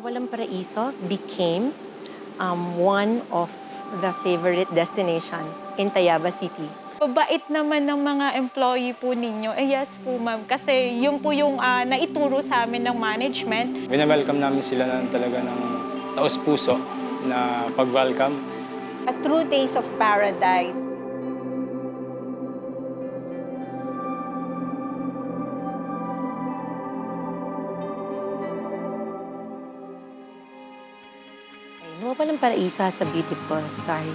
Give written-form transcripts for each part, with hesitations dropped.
Walang Paraiso became one of the favorite destination in Tayabas City. Mabait naman ng mga employee po ninyo. Yes po ma'am, kasi yun po yung naituro sa amin ng management. Wina-welcome namin sila ng talaga ng taos-puso na pag-welcome. A true taste of paradise. Walang Paraiso has a beautiful story,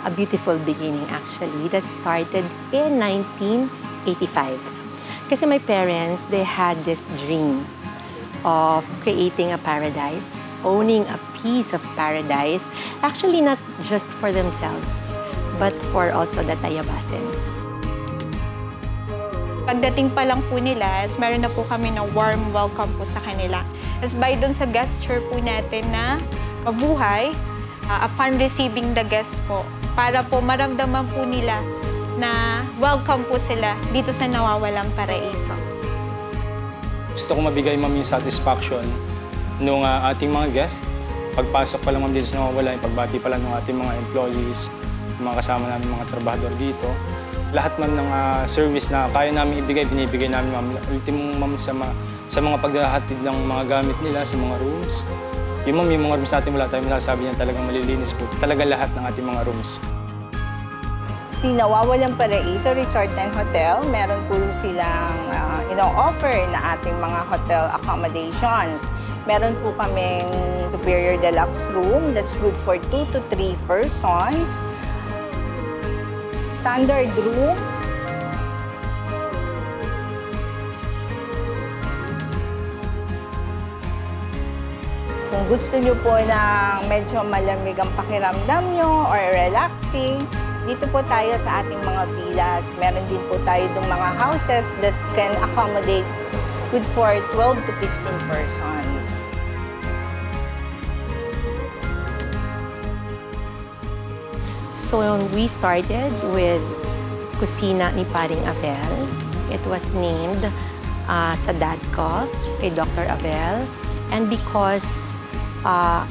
a beautiful beginning actually that started in 1985. Kasi my parents, they had this dream of creating a paradise, owning a piece of paradise, actually not just for themselves, but for also the Tayabasin. Pagdating pa lang po nila, meron na po kami na warm welcome po sa kanila. As by dun sa gesture po natin na mabuhay, upon receiving the guests po, para po maramdaman po nila na welcome po sila dito sa Nawawalang Paraiso. Gusto ko mabigay ma'am yung satisfaction nung ating mga guest. Pagpasok pa lang ma'am dito sa Nawawala, yung pagbati pa lang ng ating mga employees, yung mga kasama namin mga trabahador dito. Lahat man ng service na kaya namin ibigay, binibigay namin ma'am. Ultimo ma'am sa mga paghahatid ng mga gamit nila sa mga rooms. Yung ma'am, yung mga rooms natin wala tayong masasabi niyan talagang malilinis po. Talaga lahat ng ating mga rooms. Si Nawawalang Paraiso Resort and Hotel, meron po silang ino-offer na ating mga hotel accommodations. Meron po kaming superior deluxe room that's good for 2 to 3 persons. Standard room. Kung gusto nyo po na medyo malamig ang pakiramdam nyo or relaxing, dito po tayo sa ating mga villas. Meron din po tayo itong mga houses that can accommodate good for 12 to 15 persons. So we started with Kusina ni Paring Abel. It was named sa dad ko, kay Dr. Abel. And because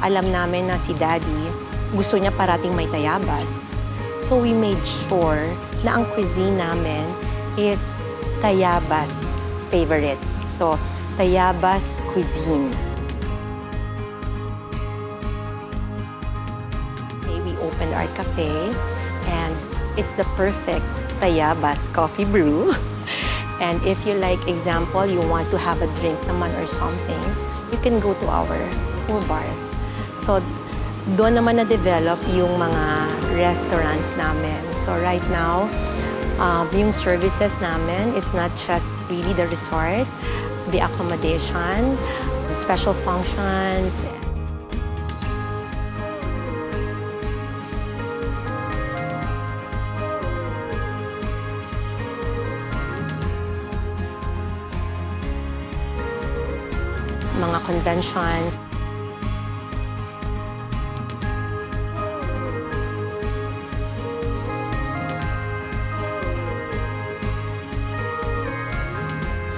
alam namin na si Daddy, gusto niya parating may Tayabas. So we made sure na ang cuisine namin is Tayabas favorites. So, Tayabas cuisine. Okay, we opened our cafe and it's the perfect Tayabas coffee brew. And if you like, example, you want to have a drink naman or something, you can go to our full bar. So, doon naman na-develop yung mga restaurants namin. So, right now, yung services namin is not just really the resort, the accommodation, special functions. Mga conventions.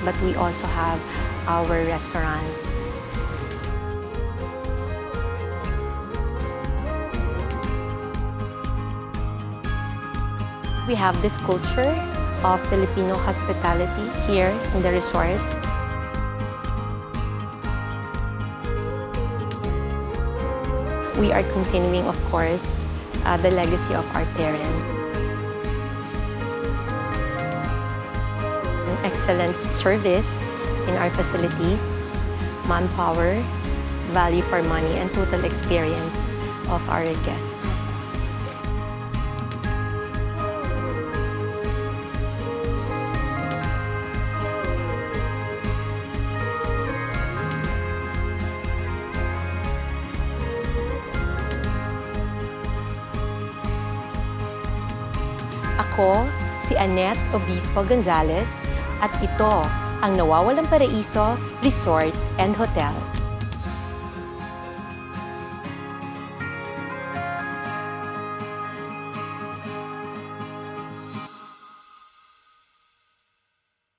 But we also have our restaurants. We have this culture of Filipino hospitality here in the resort. We are continuing, of course, the legacy of our parents. An excellent service in our facilities, manpower, value for money, and total experience of our guests. Ako, si Annette Obispo Gonzalez, at ito ang Nawawalang Paraiso Resort and Hotel.